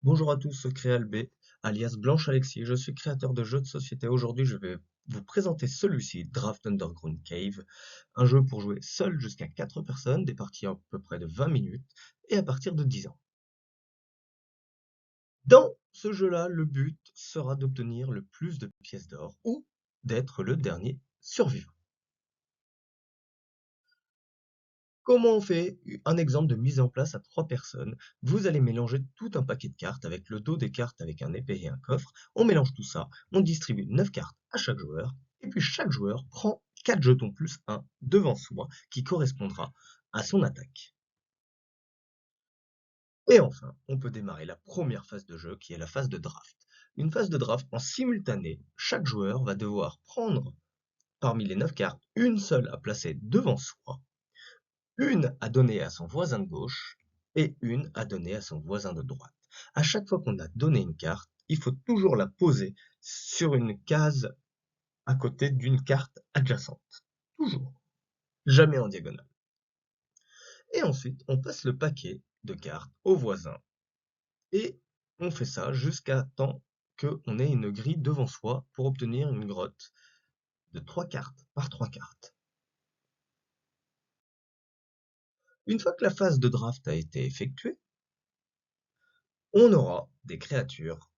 Bonjour à tous, Créal B, alias Blanche Alexis. Je suis créateur de jeux de société. Aujourd'hui, je vais vous présenter celui-ci, Draft Underground Cave, un jeu pour jouer seul jusqu'à 4 personnes, des parties à peu près de 20 minutes et à partir de 10 ans. Dans ce jeu-là, le but sera d'obtenir le plus de pièces d'or ou d'être le dernier survivant. Comment on fait un exemple de mise en place à 3 personnes? Vous allez mélanger tout un paquet de cartes avec le dos des cartes avec un épée et un coffre. On mélange tout ça, on distribue 9 cartes à chaque joueur, et puis chaque joueur prend 4 jetons plus 1 devant soi qui correspondra à son attaque. Et enfin, on peut démarrer la première phase de jeu qui est la phase de draft. Une phase de draft en simultané, chaque joueur va devoir prendre parmi les 9 cartes une seule à placer devant soi, une à donner à son voisin de gauche et une à donner à son voisin de droite. À chaque fois qu'on a donné une carte, il faut toujours la poser sur une case à côté d'une carte adjacente. Toujours. Jamais en diagonale. Et ensuite, on passe le paquet de cartes au voisin. Et on fait ça jusqu'à temps qu'on ait une grille devant soi pour obtenir une grotte de 3 cartes par 3 cartes. Une fois que la phase de draft a été effectuée, on aura des créatures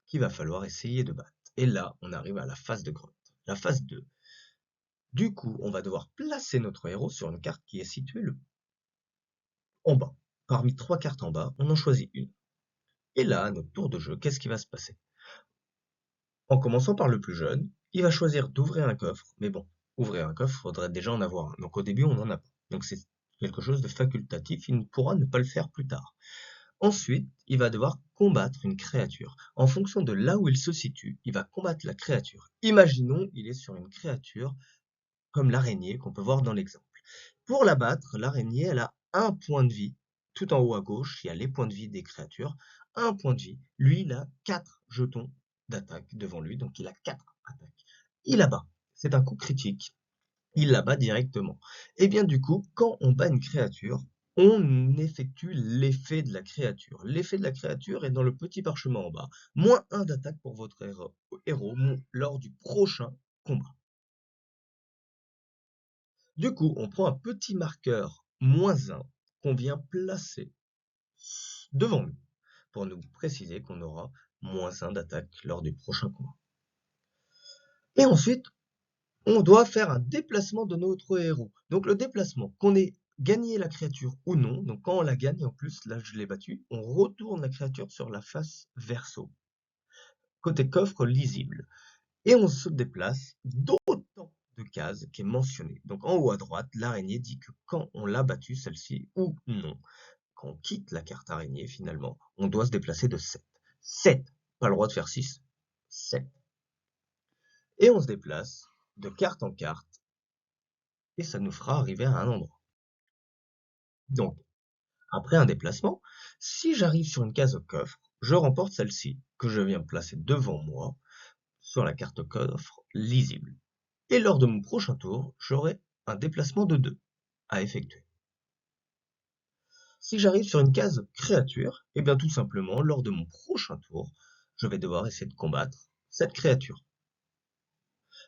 qu'il va falloir essayer de battre. Et là, on arrive à la phase de grotte, la phase 2. Du coup, on va devoir placer notre héros sur une carte qui est située en bas. Parmi 3 cartes en bas, on en choisit une. Et là, à notre tour de jeu, qu'est-ce qui va se passer? En commençant par le plus jeune, il va choisir d'ouvrir un coffre. Mais bon, ouvrir un coffre, il faudrait déjà en avoir un. Donc au début, on n'en a pas. Donc c'est quelque chose de facultatif, il ne pourra ne pas le faire plus tard. Ensuite, il va devoir combattre une créature. En fonction de là où il se situe, il va combattre la créature. Imaginons, il est sur une créature comme l'araignée qu'on peut voir dans l'exemple. Pour la battre, l'araignée, elle a un point de vie. Tout en haut à gauche, il y a les points de vie des créatures. Un point de vie. Lui, il a 4 jetons d'attaque devant lui, donc il a 4 attaques. Il la bat. C'est un coup critique. Il la bat directement. Et bien du coup, quand on bat une créature, on effectue l'effet de la créature. L'effet de la créature est dans le petit parchemin en bas. Moins 1 d'attaque pour votre héros lors du prochain combat. Du coup, on prend un petit marqueur -1 qu'on vient placer devant nous pour nous préciser qu'on aura -1 d'attaque lors du prochain combat. Et ensuite, on doit faire un déplacement de notre héros. Donc le déplacement, qu'on ait gagné la créature ou non, donc quand on la gagne, en plus, là je l'ai battu, on retourne la créature sur la face verso, côté coffre lisible. Et on se déplace d'autant de cases qui est mentionné. Donc en haut à droite, l'araignée dit que quand on l'a battue, celle-ci, ou non, quand on quitte la carte araignée, finalement, on doit se déplacer de 7. 7, pas le droit de faire 6, 7. Et on se déplace de carte en carte, et ça nous fera arriver à un endroit. Donc, après un déplacement, si j'arrive sur une case au coffre, je remporte celle-ci, que je viens placer devant moi, sur la carte coffre lisible. Et lors de mon prochain tour, j'aurai un déplacement de 2 à effectuer. Si j'arrive sur une case créature, et bien tout simplement, lors de mon prochain tour, je vais devoir essayer de combattre cette créature.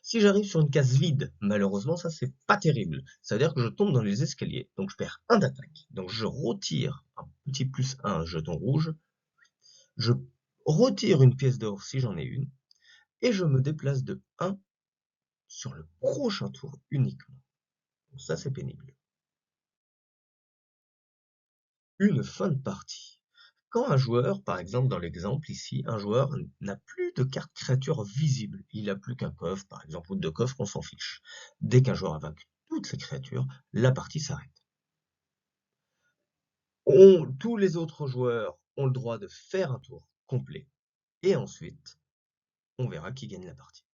Si j'arrive sur une case vide, malheureusement ça c'est pas terrible. Ça veut dire que je tombe dans les escaliers, donc je perds 1 d'attaque. Donc je retire un petit +1 jeton rouge, je retire une pièce d'or si j'en ai une, et je me déplace de 1 sur le prochain tour uniquement. Donc ça c'est pénible. Une fin de partie. Quand un joueur, par exemple dans l'exemple ici, un joueur n'a plus de carte créature visible, il n'a plus qu'un coffre, par exemple, ou 2 coffres, on s'en fiche. Dès qu'un joueur a vaincu toutes ses créatures, la partie s'arrête. Tous les autres joueurs ont le droit de faire un tour complet, et ensuite, on verra qui gagne la partie.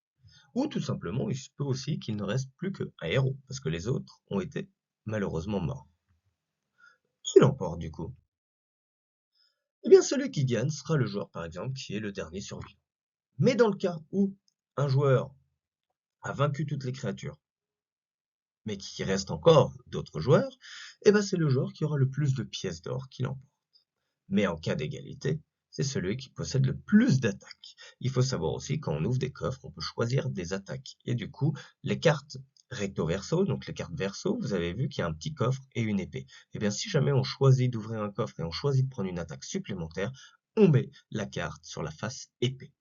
Ou tout simplement, il se peut aussi qu'il ne reste plus qu'un héros, parce que les autres ont été malheureusement morts. Qui l'emporte du coup? Eh bien, celui qui gagne sera le joueur, par exemple, qui est le dernier survivant. Mais dans le cas où un joueur a vaincu toutes les créatures, mais qu'il reste encore d'autres joueurs, eh ben c'est le joueur qui aura le plus de pièces d'or qui l'emporte. Mais en cas d'égalité, c'est celui qui possède le plus d'attaques. Il faut savoir aussi, quand on ouvre des coffres, on peut choisir des attaques. Et du coup, les cartes recto-verso, donc les cartes verso, vous avez vu qu'il y a un petit coffre et une épée. Et bien, si jamais on choisit d'ouvrir un coffre et on choisit de prendre une attaque supplémentaire, on met la carte sur la face épée.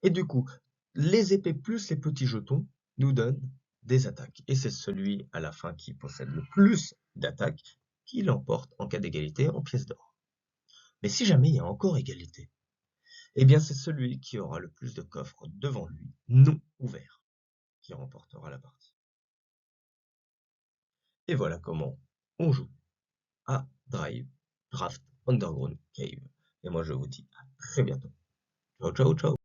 Et du coup, les épées plus les petits jetons nous donnent des attaques. Et c'est celui à la fin qui possède le plus d'attaques qui l'emporte en cas d'égalité en pièces d'or. Mais si jamais il y a encore égalité, eh bien c'est celui qui aura le plus de coffres devant lui, non ouverts, qui remportera la partie. Et voilà comment on joue à Draft Underground Cave. Et moi je vous dis à très bientôt. Ciao ciao ciao.